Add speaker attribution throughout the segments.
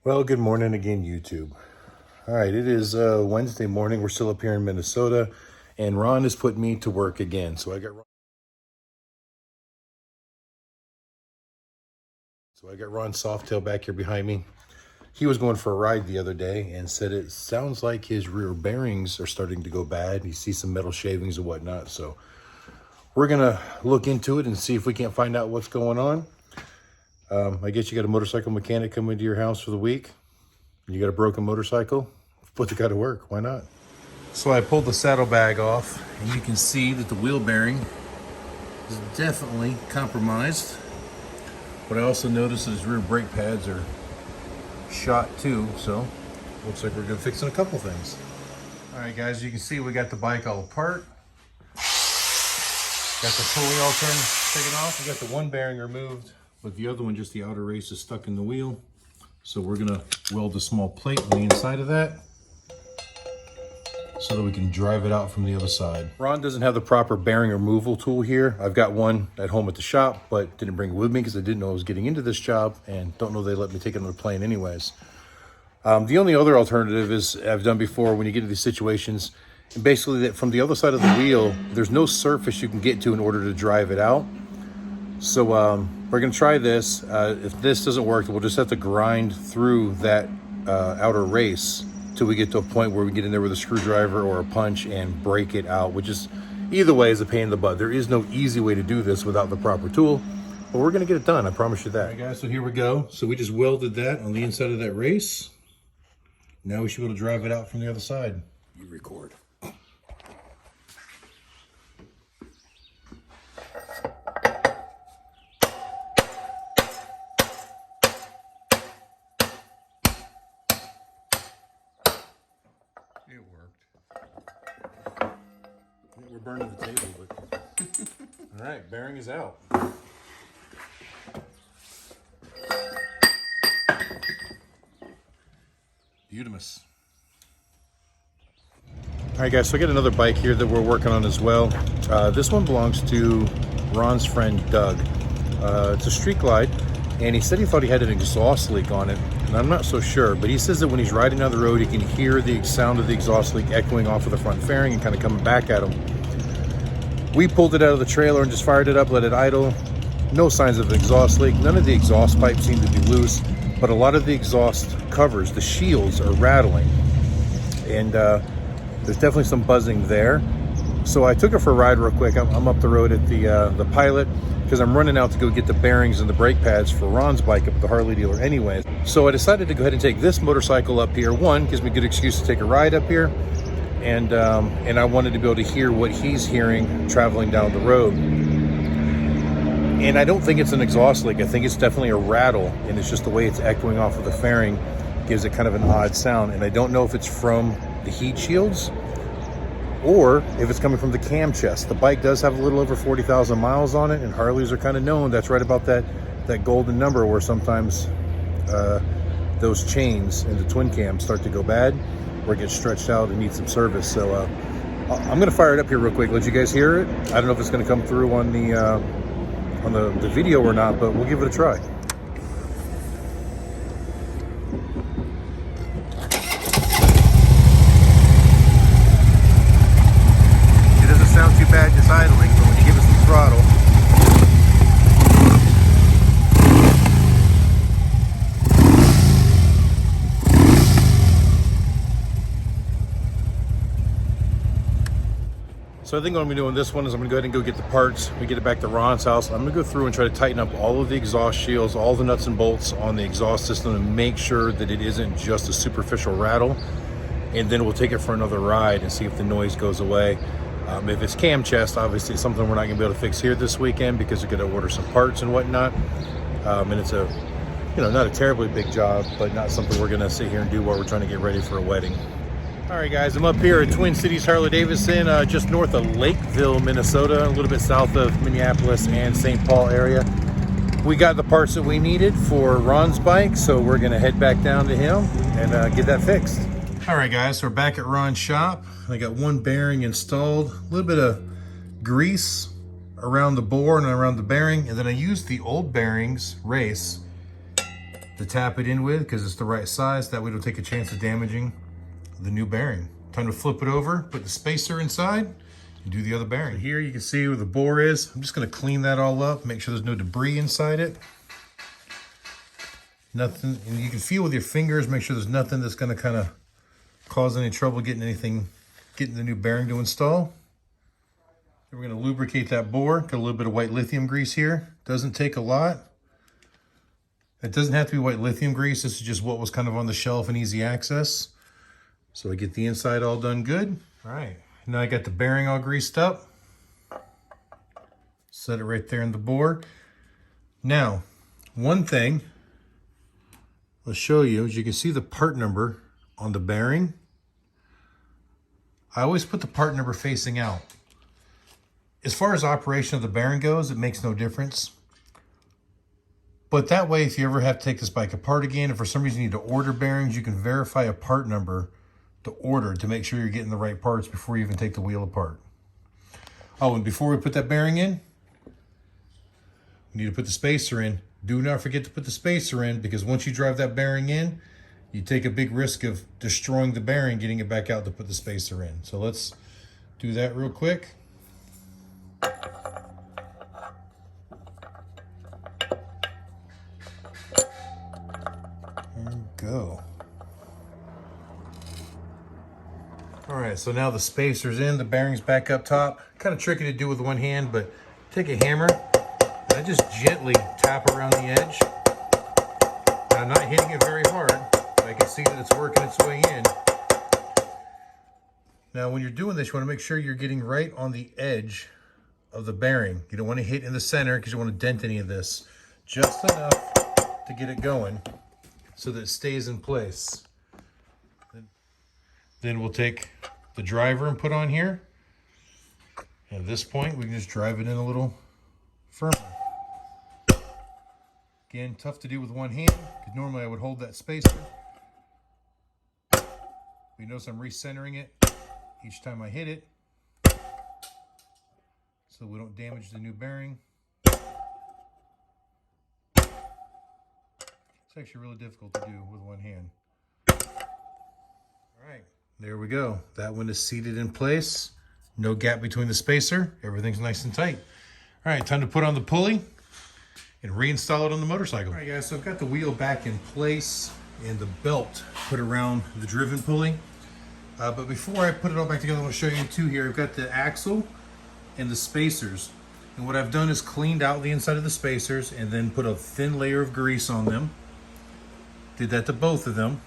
Speaker 1: Well, good morning again, YouTube. All right, it is Wednesday morning. We're still up here in Minnesota, and Ron has put me to work again. So I got Ron Softail back here behind me. He was going for a ride the other day and said it sounds like his rear bearings are starting to go bad. He sees some metal shavings and whatnot. So we're gonna look into it and see if we can't find out what's going on. I guess you got a motorcycle mechanic coming to your house for the week. You got a broken motorcycle? Put the guy to work. Why not? So I pulled the saddlebag off, and you can see that the wheel bearing is definitely compromised. But I also noticed that his rear brake pads are shot too, so looks like we're gonna fix a couple things. All right, guys, you can see we got the bike all apart. Got the pulley all taken off. We got the one bearing removed, but the other one, just the outer race, is stuck in the wheel. So we're gonna weld a small plate on the inside of that so that we can drive it out from the other side. Ron doesn't have the proper bearing removal tool here. I've got one at home at the shop, but didn't bring it with me because I didn't know I was getting into this job and don't know they let me take it on the plane anyways. The only other alternative is, I've done before, when you get into these situations, basically that from the other side of the wheel, there's no surface you can get to in order to drive it out. So we're gonna try this. If this doesn't work, we'll just have to grind through that outer race till we get to a point where we get in there with a screwdriver or a punch and break it out, which is, either way, is a pain in the butt. There is no easy way to do this without the proper tool, but we're gonna get it done, I promise you that. All right, guys, so here we go. So we just welded that on the inside of that race. Now we should be able to drive it out from the other side. You record. It worked. We're burning the table, but all right, bearing is out. Beautimous. All right, guys, so I got another bike here that we're working on as well. This one belongs to Ron's friend, Doug. It's a Street Glide, and he said he thought he had an exhaust leak on it, and I'm not so sure, but he says that when he's riding down the road, he can hear the sound of the exhaust leak echoing off of the front fairing and kind of coming back at him. We pulled it out of the trailer and just fired it up, let it idle. No signs of an exhaust leak. None of the exhaust pipes seem to be loose, but a lot of the exhaust covers, the shields, are rattling. And there's definitely some buzzing there. So I took it for a ride real quick. I'm up the road at the Pilot because I'm running out to go get the bearings and the brake pads for Ron's bike up at the Harley dealer anyways. So I decided to go ahead and take this motorcycle up here. One, gives me a good excuse to take a ride up here. And I wanted to be able to hear what he's hearing traveling down the road. And I don't think it's an exhaust leak. I think it's definitely a rattle, and it's just the way it's echoing off of the fairing gives it kind of an odd sound. And I don't know if it's from the heat shields or if it's coming from the cam chest. The bike does have a little over 40,000 miles on it, and Harleys are kind of known. That's right about that golden number where sometimes those chains in the twin cams start to go bad or get stretched out and need some service. So I'm gonna fire it up here real quick, let you guys hear it. I don't know if it's gonna come through on the video or not, but we'll give it a try. It doesn't sound too bad just idling, but when you give it some throttle, so I think what I'm gonna do on this one is I'm gonna go ahead and go get the parts. We get it back to Ron's house. I'm gonna go through and try to tighten up all of the exhaust shields, all the nuts and bolts on the exhaust system, and make sure that it isn't just a superficial rattle. And then we'll take it for another ride and see if the noise goes away. If it's cam chest, obviously it's something we're not gonna be able to fix here this weekend because we're gonna order some parts and whatnot. And it's a, not a terribly big job, but not something we're gonna sit here and do while we're trying to get ready for a wedding. All right, guys, I'm up here at Twin Cities Harley-Davidson, just north of Lakeville, Minnesota, a little bit south of Minneapolis and St. Paul area. We got the parts that we needed for Ron's bike, so we're gonna head back down to him and get that fixed. All right, guys, so we're back at Ron's shop. I got one bearing installed, a little bit of grease around the bore and around the bearing, and then I used the old bearings race to tap it in with because it's the right size. That way it'll take a chance of damaging the new bearing. Time to flip it over, put the spacer inside, and do the other bearing. Here you can see where the bore is. I'm just gonna clean that all up, make sure there's no debris inside it. Nothing, and you can feel with your fingers, make sure there's nothing that's gonna kind of cause any trouble getting the new bearing to install. Then we're gonna lubricate that bore. Got a little bit of white lithium grease here. Doesn't take a lot. It doesn't have to be white lithium grease. This is just what was kind of on the shelf and easy access. So I get the inside all done good. All right, now I got the bearing all greased up. Set it right there in the bore. Now, one thing I'll show you is you can see the part number on the bearing. I always put the part number facing out. As far as operation of the bearing goes, it makes no difference. But that way, if you ever have to take this bike apart again, if for some reason you need to order bearings, you can verify a part number to order to make sure you're getting the right parts before you even take the wheel apart. Oh, and before we put that bearing in, we need to put the spacer in. Do not forget to put the spacer in, because once you drive that bearing in, you take a big risk of destroying the bearing, getting it back out to put the spacer in. So let's do that real quick. There we go. All right, so now the spacer's in, the bearing's back up top. Kind of tricky to do with one hand, but take a hammer and I just gently tap around the edge. I'm not hitting it very hard, but I can see that it's working its way in. Now, when you're doing this, you want to make sure you're getting right on the edge of the bearing. You don't want to hit in the center because you don't want to dent any of this. Just enough to get it going so that it stays in place. Then we'll take the driver and put on here. And at this point, we can just drive it in a little firmer. Again, tough to do with one hand, because normally I would hold that spacer. But you notice I'm recentering it each time I hit it, so we don't damage the new bearing. It's actually really difficult to do with one hand. All right. There we go. That one is seated in place. No gap between the spacer. Everything's nice and tight. All right, time to put on the pulley and reinstall it on the motorcycle. All right, guys, so I've got the wheel back in place and the belt put around the driven pulley. But before I put it all back together, I want to show you two here. I've got the axle and the spacers. And what I've done is cleaned out the inside of the spacers and then put a thin layer of grease on them. Did that to both of them.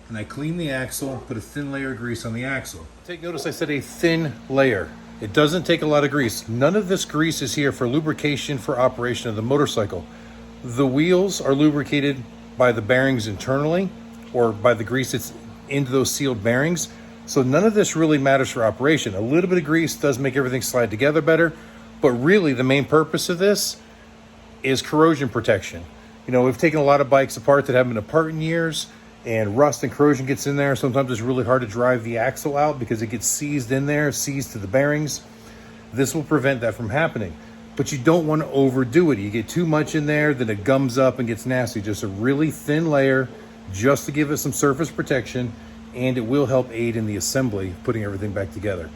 Speaker 1: And I cleaned the axle, put a thin layer of grease on the axle. Take notice I said a thin layer. It doesn't take a lot of grease. None of this grease is here for lubrication for operation of the motorcycle. The wheels are lubricated by the bearings internally or by the grease that's into those sealed bearings. So none of this really matters for operation. A little bit of grease does make everything slide together better, but really the main purpose of this is corrosion protection. You know, we've taken a lot of bikes apart that haven't been apart in years, and rust and corrosion gets in there. Sometimes it's really hard to drive the axle out because it gets seized in there, seized to the bearings. This will prevent that from happening. But you don't want to overdo it. You get too much in there, then it gums up and gets nasty. Just a really thin layer just to give it some surface protection, and it will help aid in the assembly, putting everything back together.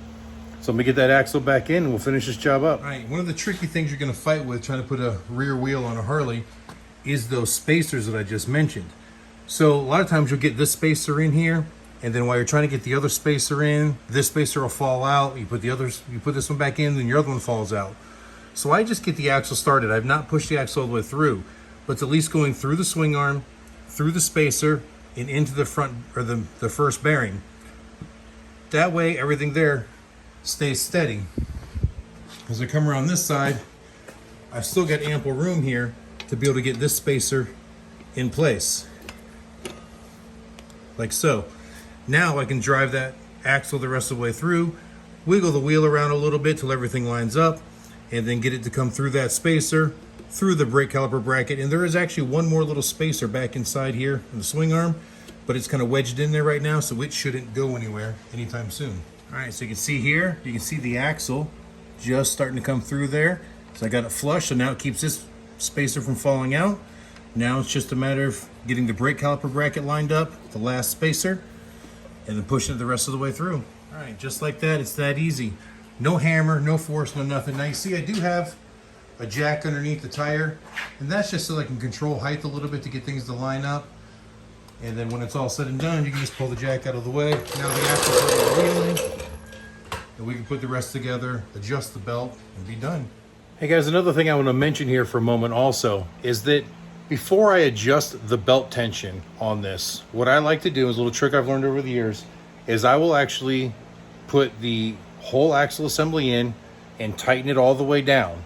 Speaker 1: So I'm gonna get that axle back in and we'll finish this job up. All right, one of the tricky things you're gonna fight with trying to put a rear wheel on a Harley is those spacers that I just mentioned. So a lot of times you'll get this spacer in here, and then while you're trying to get the other spacer in, this spacer will fall out. You put this one back in, then your other one falls out. So I just get the axle started. I've not pushed the axle all the way through, but it's at least going through the swing arm, through the spacer, and into the front, or the first bearing. That way everything there stays steady. As I come around this side, I've still got ample room here to be able to get this spacer in place. Like so. Now I can drive that axle the rest of the way through, wiggle the wheel around a little bit till everything lines up, and then get it to come through that spacer, through the brake caliper bracket. And there is actually one more little spacer back inside here in the swing arm, but it's kind of wedged in there right now, so it shouldn't go anywhere anytime soon. All right, so you can see here, you can see the axle just starting to come through there. So I got it flush, so now it keeps this spacer from falling out. Now it's just a matter of getting the brake caliper bracket lined up, the last spacer, and then pushing it the rest of the way through. All right, just like that, it's that easy. No hammer, no force, no nothing. Now you see I do have a jack underneath the tire, and that's just so I can control height a little bit to get things to line up. And then when it's all said and done, you can just pull the jack out of the way. Now the axle's wheeling, and we can put the rest together, adjust the belt, and be done. Hey guys, another thing I want to mention here for a moment also is that before I adjust the belt tension on this, what I like to do is a little trick I've learned over the years is I will actually put the whole axle assembly in and tighten it all the way down.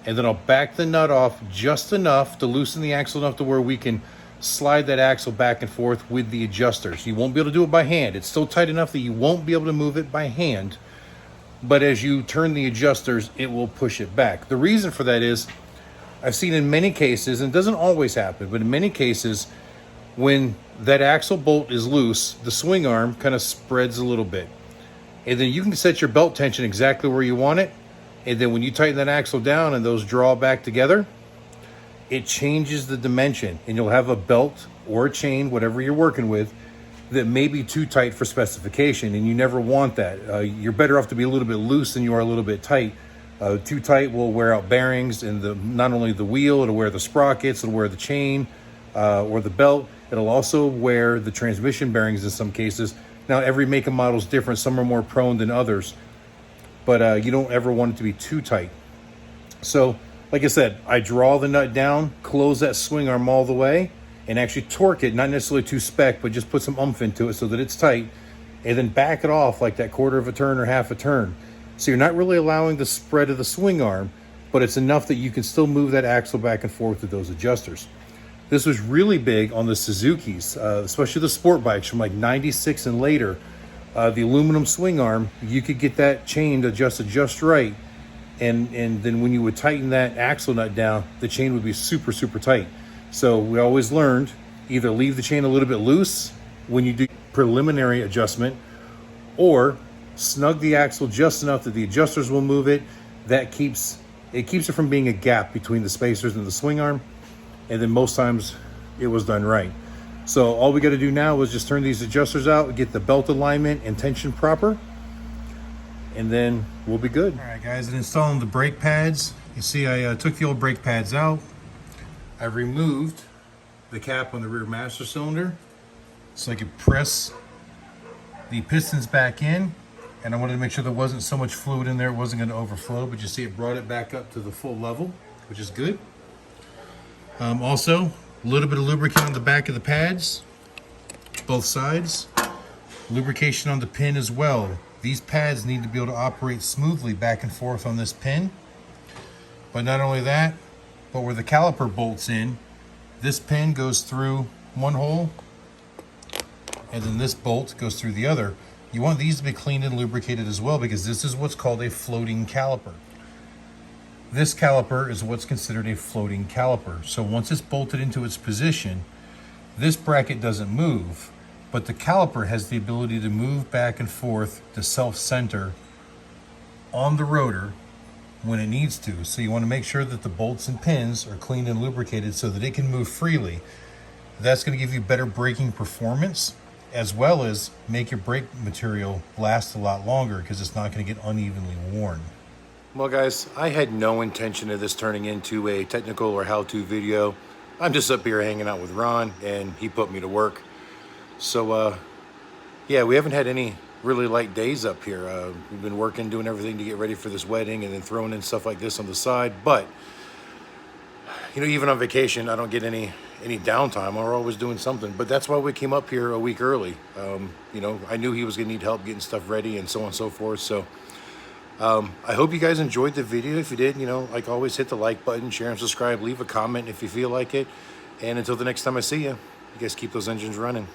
Speaker 1: And then I'll back the nut off just enough to loosen the axle enough to where we can slide that axle back and forth with the adjusters. You won't be able to do it by hand. It's still tight enough that you won't be able to move it by hand. But as you turn the adjusters, it will push it back. The reason for that is I've seen in many cases, and it doesn't always happen, but in many cases, when that axle bolt is loose, the swing arm kind of spreads a little bit. And then you can set your belt tension exactly where you want it. And then when you tighten that axle down and those draw back together, it changes the dimension. And you'll have a belt or a chain, whatever you're working with, that may be too tight for specification. And you never want that. You're better off to be a little bit loose than you are a little bit tight. Too tight will wear out bearings and not only the wheel, it'll wear the sprockets, it'll wear the chain or the belt. It'll also wear the transmission bearings in some cases. Now, every make and model is different. Some are more prone than others, but you don't ever want it to be too tight. So, like I said, I draw the nut down, close that swing arm all the way, and actually torque it, not necessarily to spec, but just put some oomph into it so that it's tight, and then back it off like that quarter of a turn or half a turn. So you're not really allowing the spread of the swing arm, but it's enough that you can still move that axle back and forth with those adjusters. This was really big on the Suzukis, especially the sport bikes from like 96 and later. The aluminum swing arm, you could get that chain adjusted just right. And then when you would tighten that axle nut down, the chain would be super, super tight. So we always learned either leave the chain a little bit loose when you do preliminary adjustment, or snug the axle just enough that the adjusters will move it. That keeps it from being a gap between the spacers and the swing arm. And then most times it was done right. So all we got to do now is just turn these adjusters out, get the belt alignment and tension proper, and then we'll be good. All right, guys, and installing the brake pads. You see, I took the old brake pads out. I removed the cap on the rear master cylinder so I could press the pistons back in. And I wanted to make sure there wasn't so much fluid in there, it wasn't going to overflow, but you see it brought it back up to the full level, which is good. Also, a little bit of lubricant on the back of the pads, both sides. Lubrication on the pin as well. These pads need to be able to operate smoothly back and forth on this pin. But not only that, but where the caliper bolts in, this pin goes through one hole, and then this bolt goes through the other. You want these to be cleaned and lubricated as well, because this is what's called a floating caliper. This caliper is what's considered a floating caliper. So once it's bolted into its position, this bracket doesn't move, but the caliper has the ability to move back and forth to self-center on the rotor when it needs to. So you want to make sure that the bolts and pins are cleaned and lubricated so that it can move freely. That's going to give you better braking performance, as well as make your brake material last a lot longer because it's not going to get unevenly worn. Well, guys, I had no intention of this turning into a technical or how-to video. I'm just up here hanging out with Ron, and he put me to work. So, yeah, we haven't had any really light days up here. We've been working, doing everything to get ready for this wedding, and then throwing in stuff like this on the side. But, you know, even on vacation, I don't get any downtime. We're always doing something. But that's why we came up here a week early. You know, I knew he was going to need help getting stuff ready and so on and so forth. So I hope you guys enjoyed the video. If you did, you know, like always, hit the like button, share and subscribe, leave a comment if you feel like it. And until the next time I see you, you guys keep those engines running.